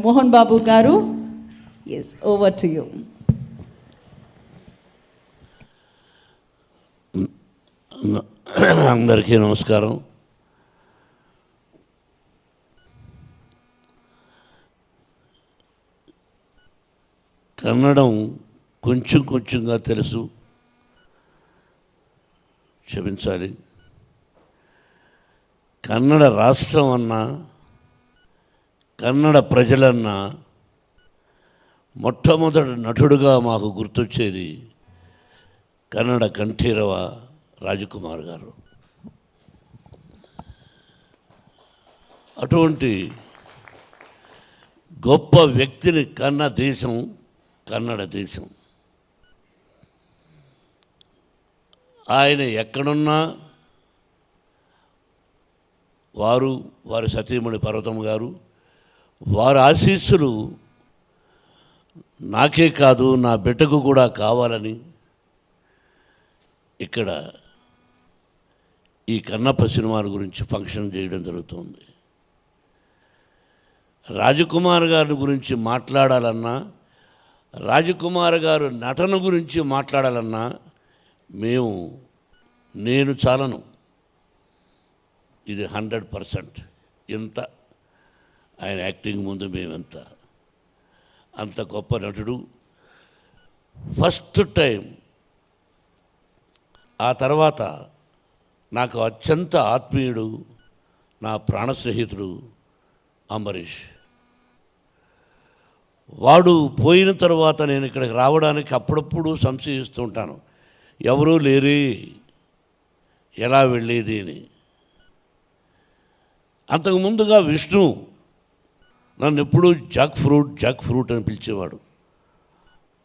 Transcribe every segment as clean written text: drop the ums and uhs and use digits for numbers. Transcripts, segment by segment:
మోహన్ బాబు గారు, yes, over to you. అందరికీ నమస్కారం. కన్నడం కొంచెంగా తెలుసు, క్షమించాలి. కన్నడ రాష్ట్రం అన్నా, కన్నడ ప్రజలన్నా మొట్టమొదటి నటుడుగా మాకు గుర్తొచ్చేది కన్నడ కంఠీరవ రాజకుమార్ గారు. అటువంటి గొప్ప వ్యక్తిని కన్న దేశం కన్నడ దేశం. ఆయన ఎక్కడున్నా వారి సతీమణి పర్వతం గారు, వారి ఆశీస్సులు నాకే కాదు నా బిడ్డకు కూడా కావాలని ఇక్కడ ఈ కన్నప్ప సినిమాల గురించి ఫంక్షన్ చేయడం జరుగుతుంది. రాజకుమార్ గారి గురించి మాట్లాడాలన్నా, రాజకుమార్ గారు నటన గురించి మాట్లాడాలన్నా నేను చాలను. ఇది 100%. ఎంత ఆయన యాక్టింగ్ ముందు మేమెంత, అంత గొప్ప నటుడు. ఫస్ట్ టైం, ఆ తర్వాత నాకు అత్యంత ఆత్మీయుడు, నా ప్రాణ స్నేహితుడు అంబరీష్. వాడు పోయిన తర్వాత నేను ఇక్కడికి రావడానికి అప్పుడప్పుడు సంశయిస్తూ ఉంటాను, ఎవరూ లేరే, ఎలా వెళ్ళేది అని. అంతకుముందుగా విష్ణు నన్ను ఎప్పుడూ జాక్ ఫ్రూట్ అని పిలిచేవాడు,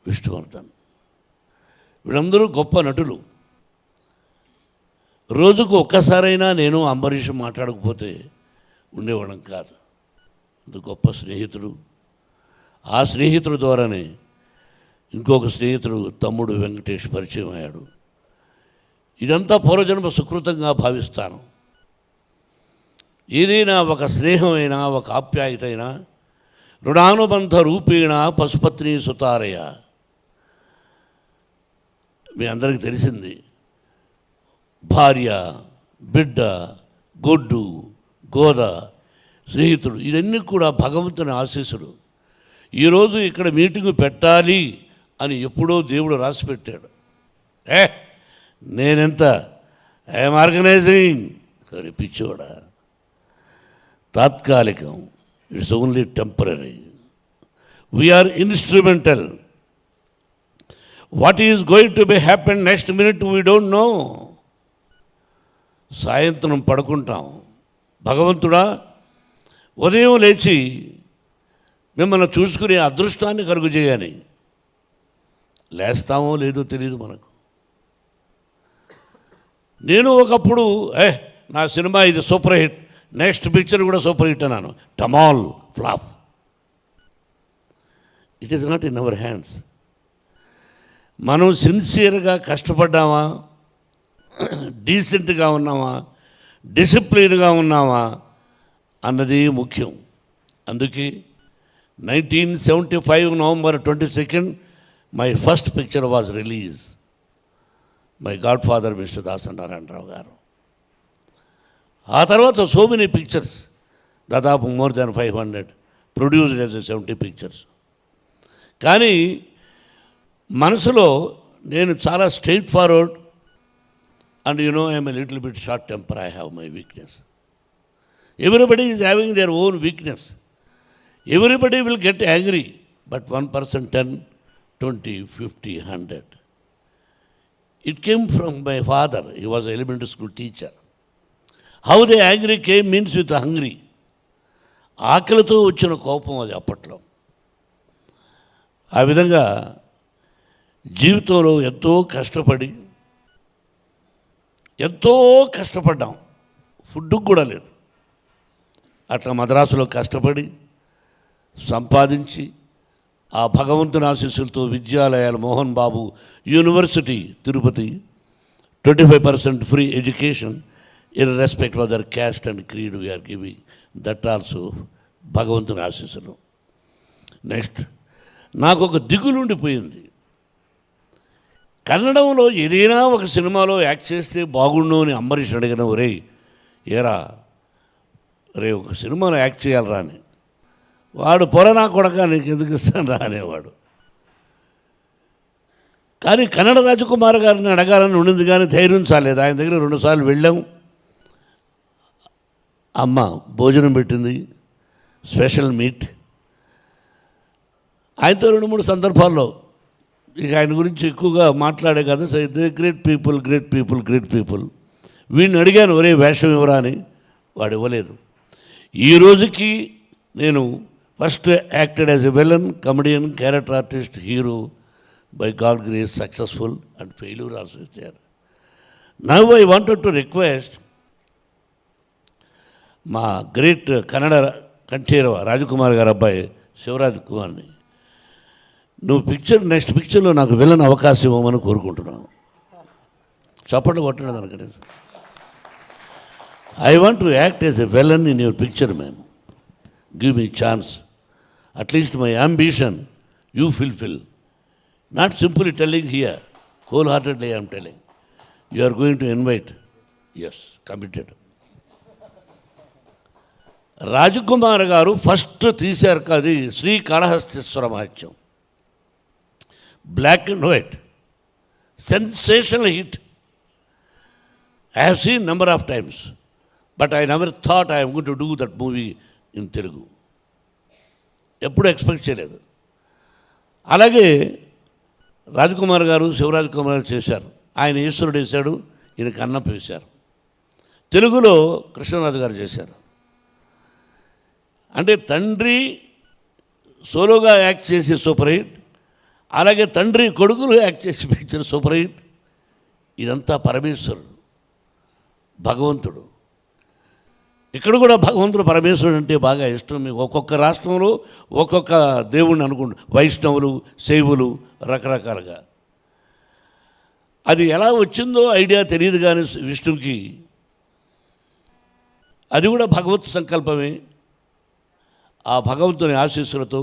విష్ణువర్ధన్. వీళ్ళందరూ గొప్ప నటులు. రోజుకు ఒక్కసారైనా నేను అంబరీష్ మాట్లాడకపోతే ఉండేవాళ్ళం కాదు. అది గొప్ప స్నేహితుడు. ఆ స్నేహితుడి ద్వారానే ఇంకొక స్నేహితుడు తమ్ముడు వెంకటేష్ పరిచయం అయ్యాడు. ఇదంతా పూర్వజన్మ సుకృతంగా భావిస్తాను. ఏదైనా ఒక స్నేహమైనా, ఒక ఆప్యాయత అయినా రుణానుబంధ రూపేణ పశుపత్ని సుతారయ. మీ అందరికీ తెలిసింది, భార్య, బిడ్డ, గొడ్డు, గోద, స్నేహితుడు, ఇవన్నీ కూడా భగవంతుని ఆశీస్సులు. ఈరోజు ఇక్కడ మీటింగు పెట్టాలి అని ఎప్పుడో దేవుడు రాసి పెట్టాడు. నేనెంత ఐఎమ్ ఆర్గనైజింగ్ అని పిచ్చోడా. తాత్కాలికం, it's only temporary. We are instrumental. What is going to be happen next minute we don't know. సాయంత్రం పడుకుంటాం, భగవంతుడా ఉదయం లేచి మిమ్మల్ని చూసుకునే అదృష్టాన్ని కలుగు చేయని. లేస్తామో లేదో తెలియదు మనకు. నేను ఒకప్పుడు నా సినిమా ఇది సూపర్ హిట్, నెక్స్ట్ పిక్చర్ కూడా సూపర్ హిట్ అన్నాను. Total flop. It is not in our hands. మనం సిన్సియర్గా కష్టపడ్డామా, డీసెంట్గా ఉన్నామా, డిసిప్లిన్గా ఉన్నామా అన్నది ముఖ్యం. అందుకే 1975 November 22 my first picture was release. My God father mister Dasa Narayana Rao గారు. ఆ తర్వాత సో మెనీ పిక్చర్స్, దాదాపు more than 500 produced as 70 pictures. కానీ మనసులో నేను చాలా straight forward, and you know I'm a little bit short temper. I have my weakness. Everybody is having their own weakness. Everybody will get angry, but 1%, 10, 20, 50, 100. It came from my father. He was an elementary school teacher. How the angry came means with hungry. ఆకలితో వచ్చిన కోపం అది అప్పట్లో. ఆ విధంగా జీవితంలో ఎంతో కష్టపడ్డాం. ఫుడ్కి కూడా లేదు. అట్లా మద్రాసులో కష్టపడి సంపాదించి ఆ భగవంతుని ఆశీస్సులతో విద్యాలయాలు, Mohan Babu university Tirupati, 25% free education irrespective of their caste and creed we are giving. That also భగవంతుని ఆశీస్సులు. నెక్స్ట్ నాకు ఒక దిగులు ఉండిపోయింది. కన్నడంలో ఏదైనా ఒక సినిమాలో యాక్ట్ చేస్తే బాగుండు అని అంబరీష్ అడిగిన ఒరే ఏరా రే ఒక సినిమాలో యాక్ట్ చేయాలరా అని. వాడు పొరనా కొడక నీకు ఎందుకు ఇస్తాను రా అనేవాడు. కానీ కన్నడ రాజకుమార్ గారిని అడగాలని ఉండింది, కానీ ధైర్యం చాలేదు. ఆయన దగ్గర 2 సార్లు వెళ్ళాం. అమ్మ భోజనం పెట్టింది, స్పెషల్ మీట్. ఆయనతో 2-3 సందర్భాల్లో ఇక ఆయన గురించి ఎక్కువగా మాట్లాడే కదా, great people great people great people. వీడిని అడిగాను ఒరే వేషం ఇవ్వరా అని, వాడు ఇవ్వలేదు. ఈ రోజుకి నేను first acted as a villain, comedian, character artist, hero, by God grace successful and failure also is there. Now I wanted to request మా గ్రేట్ కన్నడ కంఠీరవ రాజకుమార్ గారు అబ్బాయి శివరాజ్ కుమార్ని, నువ్వు నెక్స్ట్ పిక్చర్లో నాకు విలన్ అవకాశం ఇవ్వమని కోరుకుంటున్నాను. చప్పట్లు కొట్టండి దానికి. I want to act as a villain in your picture man. Give me chance. At least my ambition you fulfil. Not simply telling here, wholeheartedly I am telling. You are going to invite. Yes, committed. Rajkumar గారు first తీశారు కాదు Srikalahasteeswara Mahatyam. Black and white, sensational hit. I have seen number of times, but I never thought I am going to do that movie in Telugu. ఎప్పుడు expect చేయలేదు. అలాగే రాజకుమార్ గారు శివరాజ్ కుమార్ చేశారు. ఆయన ఈశ్వరుడు వేశాడు, ఈయన కన్నప్ప వేశారు. తెలుగులో కృష్ణరాజు గారు చేశారు. అంటే తండ్రి సోలోగా యాక్ట్ చేసి సూపర్ హిట్, అలాగే తండ్రి కొడుకులు యాక్ట్ చేసి పిక్చర్ సూపర్ హిట్. ఇదంతా పరమేశ్వరుడు, భగవంతుడు. ఇక్కడ కూడా భగవంతుడు పరమేశ్వరుడు అంటే బాగా ఇష్టం. మీకు ఒక్కొక్క రాష్ట్రంలో ఒక్కొక్క దేవుణ్ణి అనుకుంటు, వైష్ణవులు, శైవులు, రకరకాలుగా. అది ఎలా వచ్చిందో ఐడియా తెలియదు, కానీ విష్ణుకి అది కూడా భగవత్ సంకల్పమే. ఆ భగవంతుని ఆశీస్సులతో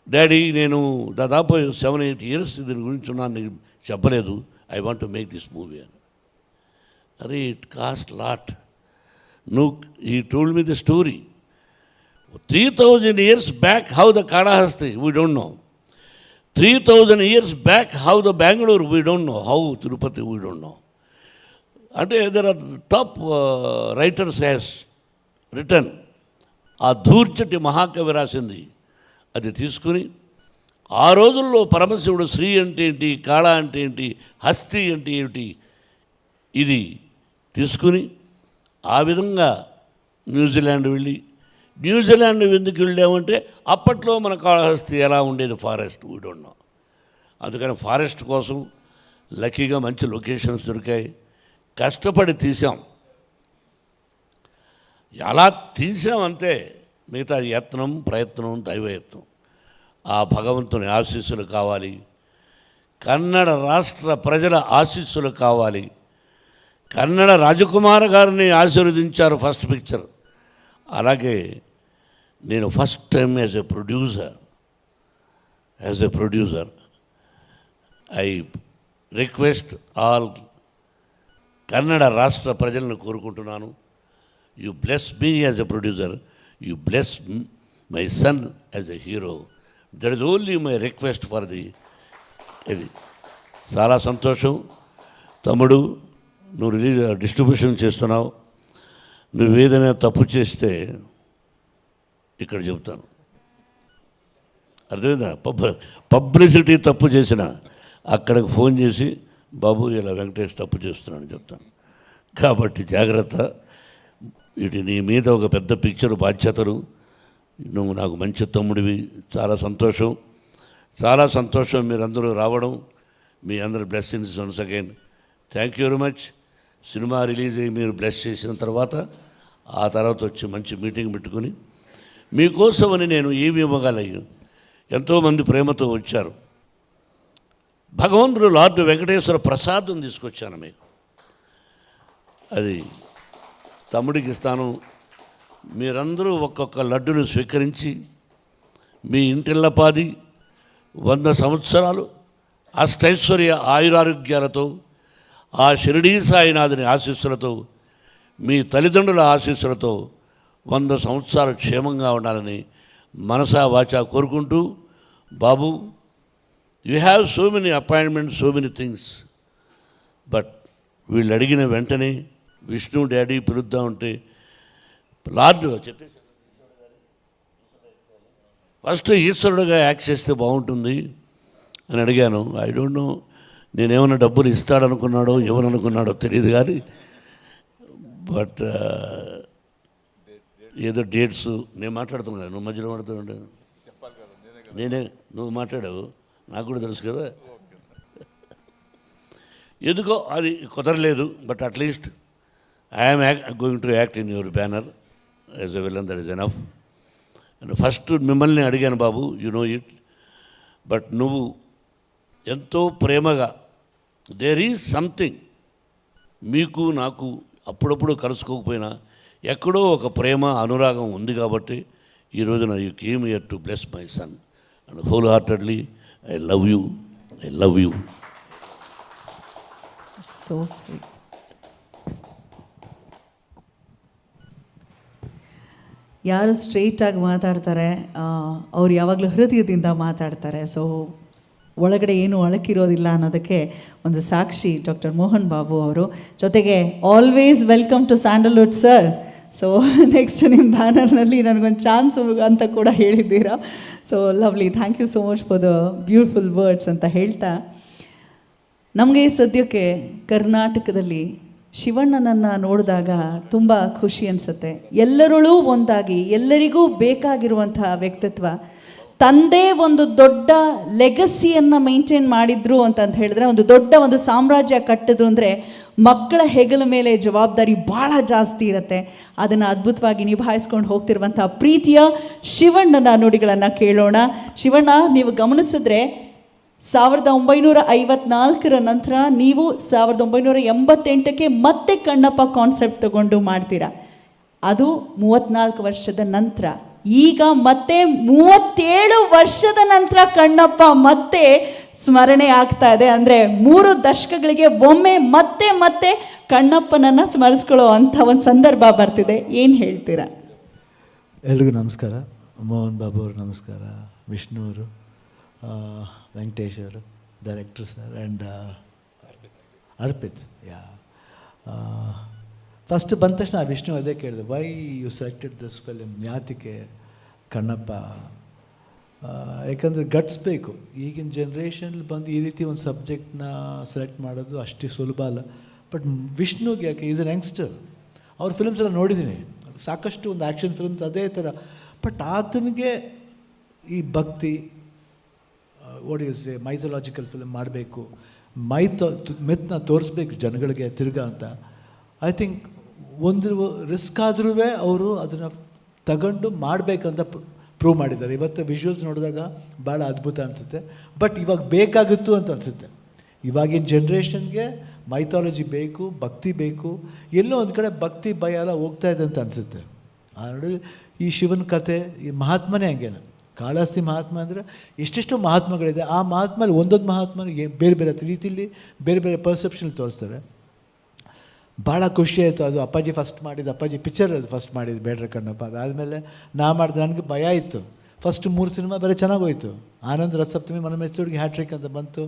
డాడీ నేను దాదాపు 7-8 years దీని గురించి ఉన్నాను, నీకు చెప్పలేదు. I want to make this movie అని. అరే it cost lot. He told me the story. 3,000 years back, how the Kadahasti, we don't know. 3,000 years back, how the Bangalore, we don't know. How Tirupati, we don't know. And there are top writers has written. ఆ ధూర్చటి మహాకవి రాసింది. అది తీసుకుని ఆ రోజుల్లో పరమశివుడు శ్రీ అంటే ఏంటి, కాళ అంటే ఏంటి, హస్తి అంటే ఏమిటి, ఇది తీసుకుని ఆ విధంగా న్యూజిలాండ్ వెళ్ళి, న్యూజిలాండ్ ఎందుకు వెళ్ళామంటే అప్పట్లో మన కాళహస్తి ఎలా ఉండేది, ఫారెస్ట్, వీ డోంట్ నో. అందుకని ఫారెస్ట్ కోసం లక్కీగా మంచి లొకేషన్స్ దొరికాయి. కష్టపడి తీసాం. ఎలా తీసామంతే, మిగతా యత్నం, ప్రయత్నం, దైవయత్నం. ఆ భగవంతుని ఆశీస్సులు కావాలి, కన్నడ రాష్ట్ర ప్రజల ఆశీస్సులు కావాలి. కన్నడ రాజకుమార్ గారిని ఆశీర్వదించారు ఫస్ట్ పిక్చర్. అలాగే నేను first time as a producer I request all Kannada రాష్ట్ర ప్రజలను కోరుకుంటున్నాను, you bless me as a producer, you bless my son as a hero. That is only my request for the. ఇది చాలా సంతోషం. తమ్ముడు, నువ్వు డిస్ట్రిబ్యూషన్ చేస్తున్నావు. నువ్వు ఏదైనా తప్పు చేస్తే ఇక్కడ చెబుతాను, అర్థమైందా? పబ్లిసిటీ తప్పు చేసిన అక్కడికి ఫోన్ చేసి బాబు ఇలా వెంకటేష్ తప్పు చేస్తున్నాను చెప్తాను. కాబట్టి జాగ్రత్త. ఇటు నీ మీద ఒక పెద్ద పిక్చర్ బాధ్యతలు. నువ్వు నాకు మంచి తమ్ముడివి. చాలా సంతోషం, చాలా సంతోషం మీరందరూ రావడం. మీ అందరి blessings once again. Thank you very much. Cinema release అయ్యి మీరు బ్లెస్ చేసిన తర్వాత ఆ తర్వాత వచ్చి మంచి మీటింగ్ పెట్టుకుని మీకోసమని నేను ఏమి ఇవ్వగలను. ఎంతోమంది ప్రేమతో వచ్చారు. భగవంతుడు లార్డ్ వెంకటేశ్వర ప్రసాదం తీసుకొచ్చాను మీకు. అది తమ్ముడికి ఇస్తాను. మీరందరూ ఒక్కొక్క లడ్డును స్వీకరించి మీ ఇంటిల్లపాది 100 సంవత్సరాలు అష్టైశ్వర్య ఆయురారోగ్యాలతో ఆ షిరిడీ సాయినాథుని ఆశీస్సులతో మీ తల్లిదండ్రుల ఆశీస్సులతో 100 సంవత్సరాలు క్షేమంగా ఉండాలని మనసా వాచా కోరుకుంటూ, Babu, you have so many appointments, so many things, but వీళ్ళు అడిగిన వెంటనే విష్ణు డాడీ పిలుద్దాం ఉంటే లార్డ్ చెప్పేసి ఫస్ట్ ఈశ్వరుడుగా యాక్ట్ చేస్తే బాగుంటుంది అని అడిగాను. ఐ డోంట్ నో, నేనేమన్నా డబ్బులు ఇస్తాడనుకున్నాడో ఎవరనుకున్నాడో తెలియదు కానీ, బట్ ఏదో డేట్స్ నేను మాట్లాడుతున్నాను కదా, నువ్వు మధ్యలో మాట్లాడుతుంటే నేనే, నువ్వు మాట్లాడావు, నాకు కూడా తెలుసు కదా. ఎందుకో అది కుదరలేదు, but at least I'm going to act in your banner as a villain, that is enough. And first మిమ్మల్ని అడిగాను, బాబు, యు నో ఇట్, బట్ నువ్వు ఎంతో ప్రేమగా, దేర్ ఈజ్ సంథింగ్, మీకు నాకు అప్పుడప్పుడు కలుసుకోకపోయినా ఎక్కడో ఒక ప్రేమ అనురాగం ఉంది కాబట్టి ఈ రోజున you came here to bless my son and whole heartedly I love you, I love you. So sweet. ಯಾರು ಸ್ಟ್ರೈಟಾಗಿ ಮಾತಾಡ್ತಾರೆ ಅವ್ರು ಯಾವಾಗಲೂ ಹೃದಯದಿಂದ ಮಾತಾಡ್ತಾರೆ. ಸೊ ಒಳಗಡೆ ಏನು ಅಳಕಿರೋದಿಲ್ಲ ಅನ್ನೋದಕ್ಕೆ ಒಂದು ಸಾಕ್ಷಿ ಡಾಕ್ಟರ್ ಮೋಹನ್ ಬಾಬು ಅವರು. ಜೊತೆಗೆ always welcome to Sandalwood sir. So next ನಿಮ್ಮ ಬ್ಯಾನರ್ನಲ್ಲಿ ನನಗೊಂದು ಚಾನ್ಸು ಅಂತ ಕೂಡ ಹೇಳಿದ್ದೀರಾ. So lovely, thank you so much for the beautiful words ಅಂತ ಹೇಳ್ತಾ, ನಮಗೆ ಸದ್ಯಕ್ಕೆ ಕರ್ನಾಟಕದಲ್ಲಿ ಶಿವಣ್ಣನನ್ನು ನೋಡಿದಾಗ ತುಂಬ ಖುಷಿ ಅನಿಸುತ್ತೆ. ಎಲ್ಲರಲ್ಲೂ ಒಂದಾಗಿ ಎಲ್ಲರಿಗೂ ಬೇಕಾಗಿರುವಂತಹ ವ್ಯಕ್ತಿತ್ವ, ತಂದೆ ಒಂದು ದೊಡ್ಡ ಲೆಗಸಿಯನ್ನು ಮೇಂಟೈನ್ ಮಾಡಿದ್ರು ಅಂತ ಹೇಳಿದ್ರೆ, ಒಂದು ದೊಡ್ಡ ಒಂದು ಸಾಮ್ರಾಜ್ಯ ಕಟ್ಟಿದ್ರು ಅಂದರೆ ಮಕ್ಕಳ ಹೆಗಲ ಮೇಲೆ ಜವಾಬ್ದಾರಿ ಭಾಳ ಜಾಸ್ತಿ ಇರುತ್ತೆ. ಅದನ್ನು ಅದ್ಭುತವಾಗಿ ನಿಭಾಯಿಸ್ಕೊಂಡು ಹೋಗ್ತಿರುವಂಥ ಪ್ರೀತಿಯ ಶಿವಣ್ಣನ ನುಡಿಗಳನ್ನು ಕೇಳೋಣ. ಶಿವಣ್ಣ, ನೀವು ಗಮನಿಸಿದ್ರೆ 1954 ನಂತರ ನೀವು 1988ಕ್ಕೆ ಮತ್ತೆ ಕಣ್ಣಪ್ಪ ಕಾನ್ಸೆಪ್ಟ್ ತಗೊಂಡು ಮಾಡ್ತೀರಾ. ಅದು 34 ವರ್ಷದ ನಂತರ. ಈಗ ಮತ್ತೆ 37 ವರ್ಷದ ನಂತರ ಕಣ್ಣಪ್ಪ ಮತ್ತೆ ಸ್ಮರಣೆ ಆಗ್ತಾ ಇದೆ. ಅಂದರೆ 3 ದಶಕಗಳಿಗೆ ಒಮ್ಮೆ ಮತ್ತೆ ಮತ್ತೆ ಕಣ್ಣಪ್ಪನನ್ನು ಸ್ಮರಿಸ್ಕೊಳ್ಳೋ ಅಂಥ ಒಂದು ಸಂದರ್ಭ ಬರ್ತಿದೆ. ಏನು ಹೇಳ್ತೀರಾ? ಎಲ್ರಿಗೂ ನಮಸ್ಕಾರ. ಮೋಹನ್ ಬಾಬು ಅವರು ನಮಸ್ಕಾರ, ವಿಷ್ಣು ಅವರು, ವೆಂಕಟೇಶ್ ಅವರು, director sir, and Arpit. Yeah first ಬಂದ ತಕ್ಷಣ ವಿಷ್ಣು ಅದೇ ಕೇಳಿದೆ, why you selected this film, ಯಾತಿಕೆ ಕಣ್ಣಪ್ಪ? ಯಾಕಂದರೆ ಗಟ್ಸ್ ಬೇಕು. ಈಗಿನ ಜನ್ರೇಷನಲ್ಲಿ ಬಂದು ಈ ರೀತಿ ಒಂದು ಸಬ್ಜೆಕ್ಟ್ನ ಸೆಲೆಕ್ಟ್ ಮಾಡೋದು ಅಷ್ಟೇ ಸುಲಭ ಅಲ್ಲ. ಬಟ್ ವಿಷ್ಣುಗೆ ಯಾಕೆ, ಈಸ್ ಅನ್ ಯಂಗ್ಸ್ಟರ್, ಅವ್ರ ಫಿಲ್ಮ್ಸ್ ಎಲ್ಲ ನೋಡಿದ್ದೀನಿ, ಸಾಕಷ್ಟು ಒಂದು ಆ್ಯಕ್ಷನ್ ಫಿಲ್ಮ್ಸ್ ಅದೇ ಥರ. ಬಟ್ ಆತನಿಗೆ ಈ ಭಕ್ತಿ, what is A mythological film ಮಾಡಬೇಕು, ಮಿತ್ನ ತೋರಿಸ್ಬೇಕು ಜನಗಳಿಗೆ ತಿರ್ಗಾ ಅಂತ. ಐ ಥಿಂಕ್ ಒಂದು ರಿಸ್ಕ್ ಆದ್ರೂ ಅವರು ಅದನ್ನು ತಗೊಂಡು ಮಾಡಬೇಕಂತ ಪ್ರೂವ್ ಮಾಡಿದ್ದಾರೆ. ಇವತ್ತು ವಿಜುವಲ್ಸ್ ನೋಡಿದಾಗ ಭಾಳ ಅದ್ಭುತ ಅನಿಸುತ್ತೆ. ಬಟ್ ಇವಾಗ ಬೇಕಾಗಿತ್ತು ಅಂತ ಅನಿಸುತ್ತೆ. ಇವಾಗಿನ ಜನ್ರೇಷನ್ಗೆ ಮೈಥಾಲಜಿ ಬೇಕು, ಭಕ್ತಿ ಬೇಕು. ಎಲ್ಲೋ ಒಂದು ಕಡೆ ಭಕ್ತಿ ಭಯ ಎಲ್ಲ ಹೋಗ್ತಾ ಇದೆ ಅಂತ ಅನಿಸುತ್ತೆ. ನೋಡಿ, ಈ ಶಿವನ ಕಥೆ, ಈ ಮಹಾತ್ಮನೇ ಹಂಗೇನೆ. ಕಾಳಹಸ್ತಿ ಮಹಾತ್ಮ ಅಂದರೆ ಎಷ್ಟೆಷ್ಟೋ ಮಹಾತ್ಮಗಳಿದೆ. ಆ ಮಹಾತ್ಮಲ್ಲಿ ಒಂದೊಂದು ಮಹಾತ್ಮನಿಗೆ ಬೇರೆ ಬೇರೆ ರೀತಿಯಲ್ಲಿ ಬೇರೆ ಬೇರೆ ಪರ್ಸೆಪ್ಷನ್ ತೋರಿಸ್ತಾರೆ. ಭಾಳ ಖುಷಿ ಆಯಿತು. ಅದು ಅಪ್ಪಾಜಿ ಫಸ್ಟ್ ಮಾಡಿದ್ದು, ಅಪ್ಪಾಜಿ ಪಿಕ್ಚರ್ ಅದು ಫಸ್ಟ್ ಮಾಡಿದ್ದು, ಬೇಡ್ರ ಕಣ್ಣಪ್ಪ. ಅದಾದಮೇಲೆ ನಾ ಮಾಡಿದೆ. ನನಗೆ ಭಯ ಇತ್ತು. ಫಸ್ಟ್ 3 ಸಿನಿಮಾ ಬೇರೆ ಚೆನ್ನಾಗಿ ಹೋಯಿತು. ಆನಂದ್ ರಥಸಪ್ತಮಿ, ಮನಮೆಚ್ಚುಡಿಗೆ ಹ್ಯಾಟ್ರಿಕ್ ಅಂತ ಬಂತು.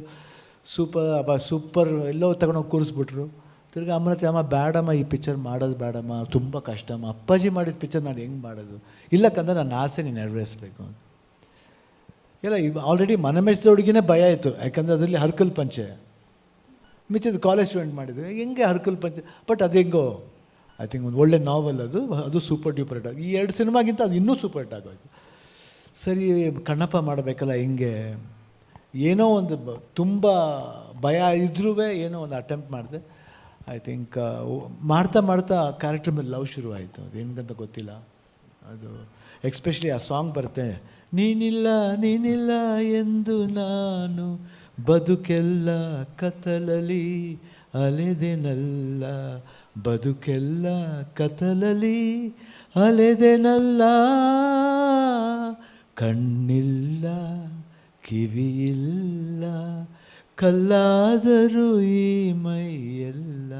ಸೂಪರ್ ಎಲ್ಲೋ ತಗೊಂಡೋಗಿ ಕೂರಿಸ್ಬಿಟ್ರು. ತಿರ್ಗಿ ಅಮ್ಮನ ಹತ್ರ, ಅಮ್ಮ ಬೇಡಮ್ಮ, ಈ ಪಿಕ್ಚರ್ ಮಾಡೋದು ಬೇಡಮ್ಮ, ತುಂಬ ಕಷ್ಟಮ್ಮ, ಅಪ್ಪಾಜಿ ಮಾಡಿದ ಪಿಕ್ಚರ್ ನಾನು ಹೆಂಗೆ ಮಾಡೋದು? ಇಲ್ಲಕ್ಕಂದ್ರೆ ನನ್ನ ಆಸೆ ನೀನು ನೆರವೇರಿಸ್ಬೇಕು ಅಂತ. ಇಲ್ಲ, ಆಲ್ರೆಡಿ ಮನಮೆಚ್ಚುಡಿಗೆನೇ ಭಯ ಆಯಿತು. ಯಾಕಂದರೆ ಅದರಲ್ಲಿ ಹರ್ಕಲ್ ಪಂಚೆ, ಮಿಚ್ಚಿದ ಕಾಲೇಜ್ ಸ್ಟೂಡೆಂಟ್ ಮಾಡಿದ್ರು, ಹೆಂಗೆ ಹರ್ಕಲ್ ಪಂಚೆ. ಬಟ್ ಅದು ಹೆಂಗೋ ಐ ಥಿಂಕ್ ಒಂದು ಒಳ್ಳೆ ನಾವೆಲ್ ಅದು ಸೂಪರ್ ಡ್ಯೂಪರ್ ಹಿಟ್ ಆಗಿ, ಈ 2 ಸಿನಿಮಾಗಿಂತ ಅದು ಇನ್ನೂ ಸೂಪರ್ ಹಿಟ್ ಆಗೋಯ್ತು. ಸರಿ, ಕಣ್ಣಪ್ಪ ಮಾಡಬೇಕಲ್ಲ, ಹಿಂಗೆ ಏನೋ ಒಂದು ತುಂಬ ಭಯ ಇದ್ರೂ ಏನೋ ಒಂದು ಅಟೆಂಪ್ಟ್ ಮಾಡಿದೆ. ಐ ಥಿಂಕ್ ಮಾಡ್ತಾ ಮಾಡ್ತಾ ಕ್ಯಾರೆಕ್ಟರ್ ಮೇಲೆ ಲವ್ ಶುರುವಾಯಿತು. ಅದು ಹೆಂಗಂತ ಗೊತ್ತಿಲ್ಲ. ಅದು ಎಕ್ಸ್ಪೆಷಲಿ ಆ ಸಾಂಗ್ ಬರುತ್ತೆ, ನೀನಿಲ್ಲ ನೀನಿಲ್ಲ ಎಂದು ನಾನು ಬದುಕೆಲ್ಲ ಕತ್ತಲಲ್ಲಿ ಅಲೆದೆನಲ್ಲ, ಬದುಕೆಲ್ಲ ಕತ್ತಲಲ್ಲಿ ಅಲೆದೆನಲ್ಲ, ಕಣ್ಣಿಲ್ಲ ಕಿವಿಯಿಲ್ಲ ಕಲ್ಲಾದರೂ ಈ ಮೈಯೆಲ್ಲ.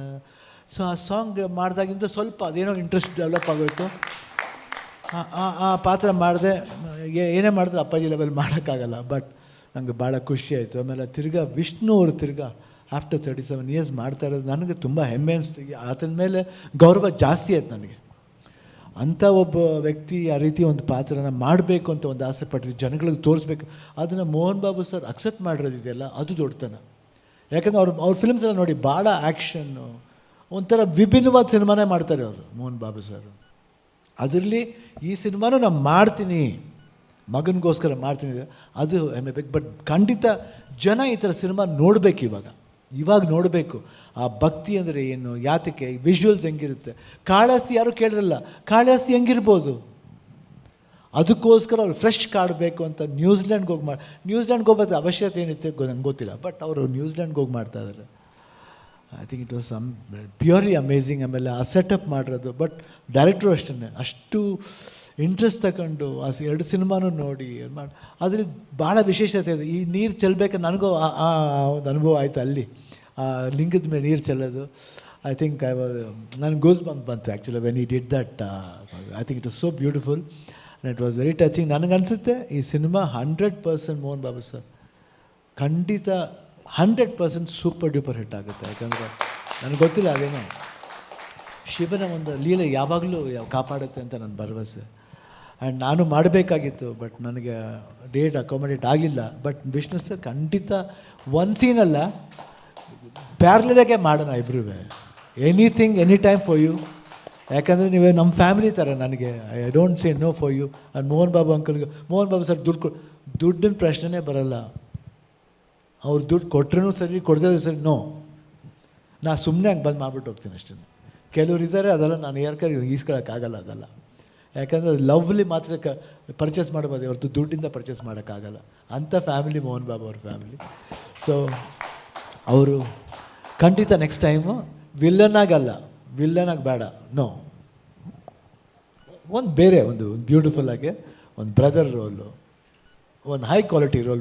ಸೊ ಆ ಸಾಂಗ್ ಮಾಡಿದಾಗಿಂದ ಸ್ವಲ್ಪ ಅದೇನೋ ಇಂಟ್ರೆಸ್ಟ್ ಡೆವಲಪ್ ಆಗೋಯ್ತು. ಆ ಪಾತ್ರ ಮಾಡಿದೆ. ಏನೇ ಮಾಡಿದ್ರೆ ಅಪ್ಪಾಜಿ ಲೆವೆಲ್ ಮಾಡೋಕ್ಕಾಗಲ್ಲ, ಬಟ್ ನನಗೆ ಭಾಳ ಖುಷಿ ಆಯಿತು. ಆಮೇಲೆ ತಿರ್ಗಾ ವಿಷ್ಣು ಅವರು ತಿರ್ಗಾ ಆಫ್ಟರ್ 37 ಇಯರ್ಸ್ ಮಾಡ್ತಾ ಇರೋದು ನನಗೆ ತುಂಬ ಹೆಮ್ಮೆ ಅನಿಸ್ತು. ಆತನ ಮೇಲೆ ಗೌರವ ಜಾಸ್ತಿ ಆಯ್ತು ನನಗೆ. ಅಂಥ ಒಬ್ಬ ವ್ಯಕ್ತಿ ಆ ರೀತಿ ಒಂದು ಪಾತ್ರನ ಮಾಡಬೇಕು ಅಂತ ಒಂದು ಆಸೆ ಪಟ್ಟಿದ್ದು, ಜನಗಳಿಗೆ ತೋರಿಸ್ಬೇಕು. ಅದನ್ನು ಮೋಹನ್ ಬಾಬು ಸರ್ ಅಕ್ಸೆಪ್ಟ್ ಮಾಡಿರೋದಿದೆಯಲ್ಲ, ಅದು ದೊಡ್ಡತನ. ಯಾಕಂದರೆ ಅವ್ರ ಫಿಲ್ಮ್ಸ್ ಎಲ್ಲ ನೋಡಿ ಭಾಳ ಆ್ಯಕ್ಷನ್ನು, ಒಂಥರ ವಿಭಿನ್ನವಾದ ಸಿನಿಮಾನೇ ಮಾಡ್ತಾರೆ ಅವರು, ಮೋಹನ್ ಬಾಬು ಸರ್. ಅದರಲ್ಲಿ ಈ ಸಿನಿಮಾನೂ ನಾನು ಮಾಡ್ತೀನಿ, ಮಗನಿಗೋಸ್ಕರ ಮಾಡ್ತೀನಿ, ಅದು ಹೆಮ್ಮೆ ಬೇಕು. ಬಟ್ ಖಂಡಿತ ಜನ ಈ ಥರ ಸಿನಿಮಾ ನೋಡಬೇಕು. ಇವಾಗ ನೋಡಬೇಕು ಆ ಭಕ್ತಿ ಅಂದರೆ ಏನು, ಯಾತಕ್ಕೆ, ವಿಜುವಲ್ಸ್ ಹೆಂಗಿರುತ್ತೆ. ಕಾಳಹಸ್ತಿ ಯಾರೂ ಕೇಳಿರಲ್ಲ, ಕಾಳಹಸ್ತಿ ಹೆಂಗಿರ್ಬೋದು. ಅದಕ್ಕೋಸ್ಕರ ಅವ್ರು ಫ್ರೆಶ್ ಕಾಡಬೇಕು ಅಂತ ನ್ಯೂಜಿಲ್ಯಾಂಡ್ಗೆ ಹೋಗ್ಬೇಕು ಅವಶ್ಯಕತೆ ಏನಿತ್ತು ನಂಗೆ ಗೊತ್ತಿಲ್ಲ, ಬಟ್ ಅವರು ನ್ಯೂಜಿಲ್ಯಾಂಡ್ಗೆ ಹೋಗಿ ಮಾಡ್ತಾ ಇದ್ದಾರೆ. I think it was purely amazing. ಆಮೇಲೆ ಆ ಸೆಟಪ್ ಮಾಡಿರೋದು, ಬಟ್ ಡೈರೆಕ್ಟ್ರು ಅಷ್ಟೇ ಅಷ್ಟು ಇಂಟ್ರೆಸ್ಟ್ ತಗೊಂಡು ಆ 2 ಸಿನಿಮಾನೂ ನೋಡಿ ಮಾಡಿ. ಅದರಲ್ಲಿ ಭಾಳ ವಿಶೇಷತೆ ಇದೆ. ಈ ನೀರು ಚೆಲ್ಲಬೇಕಾದ್ರೆ ನನಗೂ ಆ ಒಂದು ಅನುಭವ ಆಯಿತು. ಅಲ್ಲಿ ಆ ಲಿಂಗದ ಮೇಲೆ ನೀರು ಚೆಲ್ಲೋದು, ಐ ಥಿಂಕ್ ನನಗೆ ಗೋಸ್ ಬಂತು actually when he did that. I think it was so beautiful and it was very touching. ನನಗನ್ಸುತ್ತೆ ಈ ಸಿನಿಮಾ 100% ಮೋಹನ್ ಬಾಬು ಸರ್ ಖಂಡಿತ 100% ಸೂಪರ್ ಡ್ಯೂಪರ್ ಹಿಟ್ ಆಗುತ್ತೆ. ಯಾಕಂದರೆ ನನಗೆ ಗೊತ್ತಿಲ್ಲ, ಅದೇನೋ ಶಿವನ ಒಂದು ಲೀಲೆ ಯಾವಾಗಲೂ ಕಾಪಾಡುತ್ತೆ ಅಂತ ನನ್ನ ಭರವಸೆ. ಆ್ಯಂಡ್ ನಾನು ಮಾಡಬೇಕಾಗಿತ್ತು, ಬಟ್ ನನಗೆ ಡೇಟ್ ಅಕಾಮಡೇಟ್ ಆಗಿಲ್ಲ. ಬಟ್ ವಿಷ್ಣು ಸರ್ ಖಂಡಿತ ಒಂದು ಸೀನಲ್ಲ, ಪ್ಯಾರ್ಲಲಾಗೆ ಮಾಡೋಣ ಇಬ್ಬರೂ. Anything any time for you. ಯಾಕಂದರೆ ನೀವೇ ನಮ್ಮ ಫ್ಯಾಮಿಲಿ ಥರ ನನಗೆ. I don't say no for you. And Mohan Babu sir ದುಡ್ಡಿನ ಪ್ರಶ್ನೆನೇ ಬರಲ್ಲ. ಅವ್ರು ದುಡ್ಡು ಕೊಟ್ಟರೂ ಸರಿ, ಕೊಡದೇ ಸರಿ, ನೋ, ನಾ ಸುಮ್ಮನೆ ಹಂಗೆ ಬಂದು ಮಾಡ್ಬಿಟ್ಟು ಹೋಗ್ತೀನಿ ಅಷ್ಟೇ. ಕೆಲವ್ರು ಇದ್ದಾರೆ, ಅದೆಲ್ಲ ನಾನು ಯಾರ್ಕಾರು ಈಸ್ಕೊಳ್ಳೋಕ್ಕಾಗಲ್ಲ. ಅದೆಲ್ಲ ಯಾಕಂದರೆ ಅದು ಲವ್ಲಿ ಮಾತ್ರ ಪರ್ಚೇಸ್ ಮಾಡ್ಬೋದು, ಹೊರತು ದುಡ್ಡಿಂದ ಪರ್ಚೇಸ್ ಮಾಡೋಕ್ಕಾಗಲ್ಲ. ಅಂಥ ಫ್ಯಾಮಿಲಿ ಮೋಹನ್ ಬಾಬು ಅವ್ರ ಫ್ಯಾಮಿಲಿ. ಸೊ ಅವರು ಖಂಡಿತ ನೆಕ್ಸ್ಟ್ ಟೈಮು ವಿಲ್ಲನಾಗಿ ಬೇಡ, ನೋ, ಒಂದು ಬೇರೆ ಒಂದು ಬ್ಯೂಟಿಫುಲ್ಲಾಗಿ ಒಂದು ಬ್ರದರ್ ರೋಲು, ಒಂದು ಹೈ ಕ್ವಾಲಿಟಿ ರೋಲ್